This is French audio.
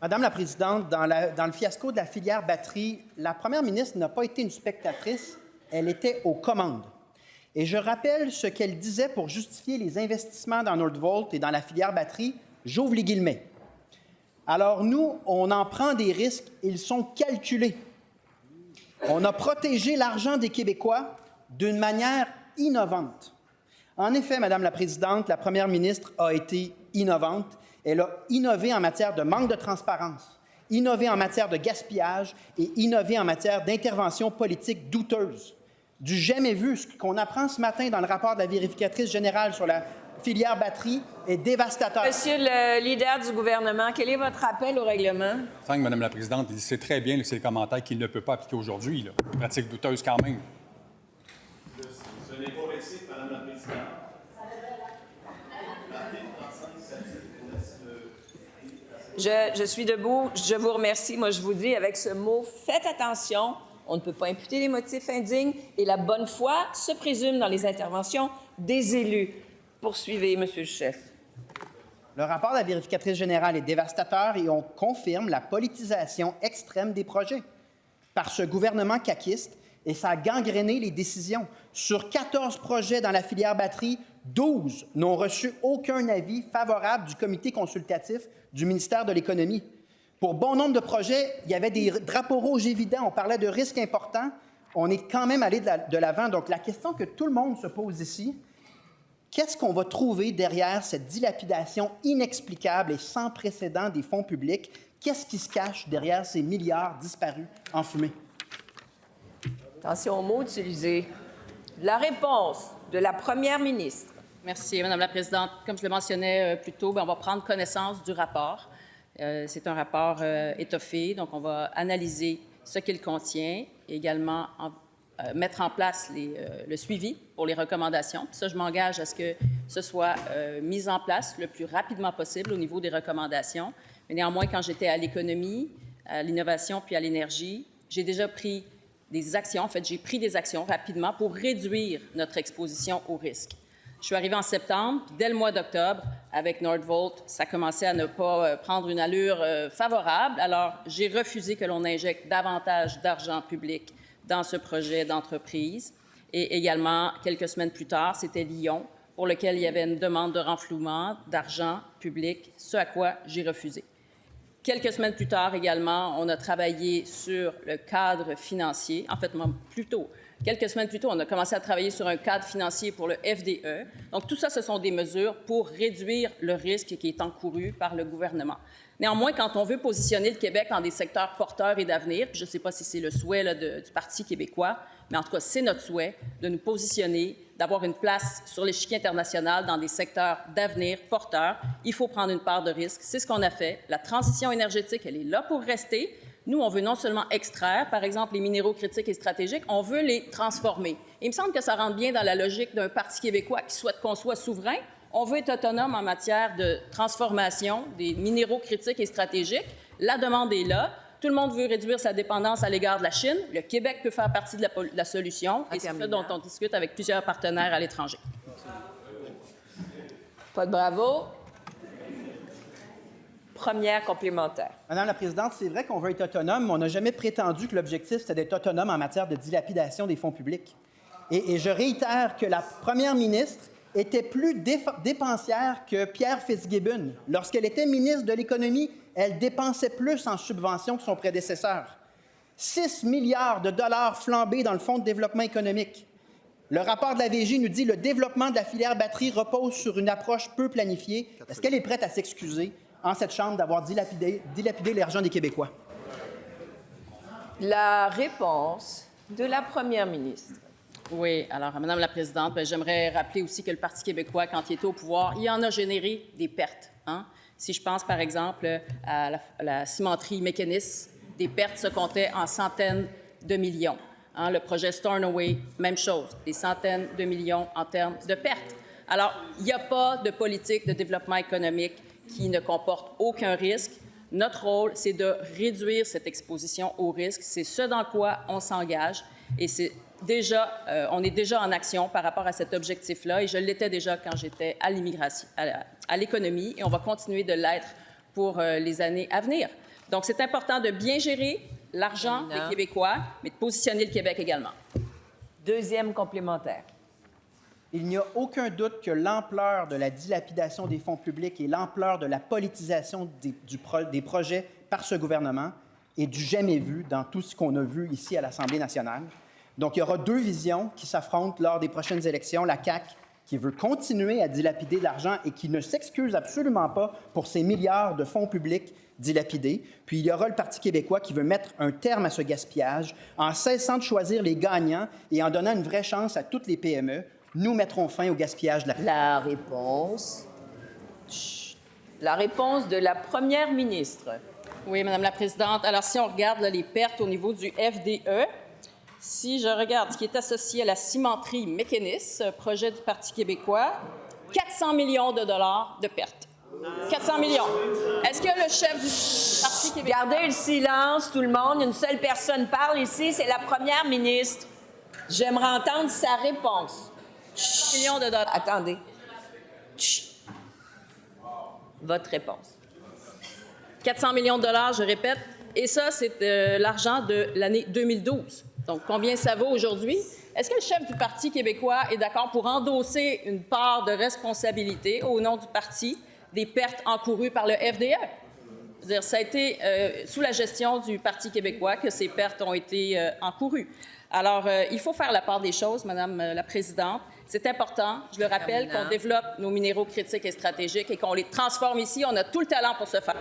Madame la Présidente, dans le fiasco de la filière batterie, la première ministre n'a pas été une spectatrice, elle était aux commandes. Et je rappelle ce qu'elle disait pour justifier les investissements dans Nordvolt et dans la filière batterie. J'ouvre les guillemets. Alors nous, on en prend des risques, ils sont calculés. On a protégé l'argent des Québécois d'une manière innovante. En effet, Madame la Présidente, la première ministre a été innovante. Elle a innové en matière de manque de transparence, innové en matière de gaspillage et innové en matière d'intervention politique douteuse. Du jamais vu, ce qu'on apprend ce matin dans le rapport de la vérificatrice générale sur la filière batterie est dévastateur. Monsieur le leader du gouvernement, quel est votre rappel au règlement? Madame la Présidente, il sait très bien, c'est le commentaire qu'il ne peut pas appliquer aujourd'hui. Pratique douteuse quand même. Ce n'est pas récit, Madame la Présidente. Je suis debout. Je vous remercie. Moi, je vous dis avec ce mot, faites attention. On ne peut pas imputer les motifs indignes et la bonne foi se présume dans les interventions des élus. Poursuivez, Monsieur le chef. Le rapport de la vérificatrice générale est dévastateur et on confirme la politisation extrême des projets par ce gouvernement caquiste et ça a gangréné les décisions. Sur 14 projets dans la filière batterie, 12 n'ont reçu aucun avis favorable du comité consultatif du ministère de l'Économie. Pour bon nombre de projets, il y avait des drapeaux rouges évidents, on parlait de risques importants. On est quand même allé de l'avant. Donc, la question que tout le monde se pose ici, qu'est-ce qu'on va trouver derrière cette dilapidation inexplicable et sans précédent des fonds publics? Qu'est-ce qui se cache derrière ces milliards disparus en fumée? Attention aux mots utilisés. La réponse de la première ministre. Merci, Madame la Présidente. Comme je le mentionnais plus tôt, on va prendre connaissance du rapport. C'est un rapport étoffé, donc on va analyser ce qu'il contient et également mettre en place le suivi pour les recommandations. Puis ça, je m'engage à ce que ce soit mis en place le plus rapidement possible au niveau des recommandations. Mais néanmoins, quand j'étais à l'économie, à l'innovation puis à l'énergie, j'ai déjà pris des actions. En fait, j'ai pris des actions rapidement pour réduire notre exposition au risque. Je suis arrivée en septembre, puis dès le mois d'octobre, avec Nordvolt, ça commençait à ne pas prendre une allure favorable. Alors, j'ai refusé que l'on injecte davantage d'argent public dans ce projet d'entreprise. Et également, quelques semaines plus tard, c'était Lyon, pour lequel il y avait une demande de renflouement d'argent public, ce à quoi j'ai refusé. Quelques semaines plus tard également, on a travaillé sur le cadre financier. En fait, plutôt, quelques semaines plus tôt, on a commencé à travailler sur un cadre financier pour le FDE. Donc, tout ça, ce sont des mesures pour réduire le risque qui est encouru par le gouvernement. Néanmoins, quand on veut positionner le Québec dans des secteurs porteurs et d'avenir, je ne sais pas si c'est le souhait du Parti québécois, mais en tout cas, c'est notre souhait de nous positionner, d'avoir une place sur l'échiquier international dans des secteurs d'avenir porteurs. Il faut prendre une part de risque. C'est ce qu'on a fait. La transition énergétique, elle est là pour rester. Nous, on veut non seulement extraire, par exemple, les minéraux critiques et stratégiques, on veut les transformer. Et il me semble que ça rentre bien dans la logique d'un Parti québécois qui souhaite qu'on soit souverain. On veut être autonome en matière de transformation des minéraux critiques et stratégiques. La demande est là. Tout le monde veut réduire sa dépendance à l'égard de la Chine. Le Québec peut faire partie de la solution. Et c'est ça dont on discute avec plusieurs partenaires à l'étranger. Pas de bravo. Première complémentaire. Madame la Présidente, c'est vrai qu'on veut être autonome, mais on n'a jamais prétendu que l'objectif, c'était d'être autonome en matière de dilapidation des fonds publics. Et je réitère que la première ministre était plus dépensière que Pierre Fitzgibbon. Lorsqu'elle était ministre de l'Économie, elle dépensait plus en subventions que son prédécesseur. 6 milliards de dollars flambés dans le Fonds de développement économique. Le rapport de la VJ nous dit que le développement de la filière batterie repose sur une approche peu planifiée. Est-ce qu'elle est prête à s'excuser en cette Chambre d'avoir dilapidé l'argent des Québécois? La réponse de la première ministre. Oui, alors, Madame la Présidente, j'aimerais rappeler aussi que le Parti québécois, quand il était au pouvoir, il en a généré des pertes. Si je pense, par exemple, à la cimenterie Mécanis, des pertes se comptaient en centaines de millions. Le projet Stornoway, même chose, des centaines de millions en termes de pertes. Alors, il n'y a pas de politique de développement économique qui ne comporte aucun risque. Notre rôle, c'est de réduire cette exposition au risque. C'est ce dans quoi on s'engage et c'est déjà, on est déjà en action par rapport à cet objectif-là et je l'étais déjà quand j'étais à l'immigration, à l'économie et on va continuer de l'être pour les années à venir. Donc, c'est important de bien gérer l'argent des Québécois, mais de positionner le Québec également. Deuxième complémentaire. Il n'y a aucun doute que l'ampleur de la dilapidation des fonds publics et l'ampleur de la politisation des projets par ce gouvernement est du jamais vu dans tout ce qu'on a vu ici à l'Assemblée nationale. Donc, il y aura deux visions qui s'affrontent lors des prochaines élections. La CAQ, qui veut continuer à dilapider de l'argent et qui ne s'excuse absolument pas pour ces milliards de fonds publics dilapidés. Puis, il y aura le Parti québécois qui veut mettre un terme à ce gaspillage en cessant de choisir les gagnants et en donnant une vraie chance à toutes les PME. Nous mettrons fin au gaspillage de La réponse. La réponse de la première ministre. Oui, Madame la Présidente. Alors, si on regarde là, les pertes au niveau du FDE, si je regarde ce qui est associé à la cimenterie Mécanis, projet du Parti québécois, 400 millions de dollars de pertes. 400 millions. Est-ce que le chef du Parti québécois... Gardez le silence, tout le monde. Une seule personne parle ici, c'est la première ministre. J'aimerais entendre sa réponse. Millions de dollars. Attendez. Chut. Votre réponse. 400 millions de dollars, je répète. Et ça, c'est l'argent de l'année 2012. Donc, combien ça vaut aujourd'hui? Est-ce que le chef du Parti québécois est d'accord pour endosser une part de responsabilité au nom du parti des pertes encourues par le FDE? C'est-à-dire, ça a été sous la gestion du Parti québécois que ces pertes ont été encourues. Alors, il faut faire la part des choses, Madame la Présidente. C'est important, je le rappelle, qu'on développe nos minéraux critiques et stratégiques et qu'on les transforme ici. On a tout le talent pour ce faire.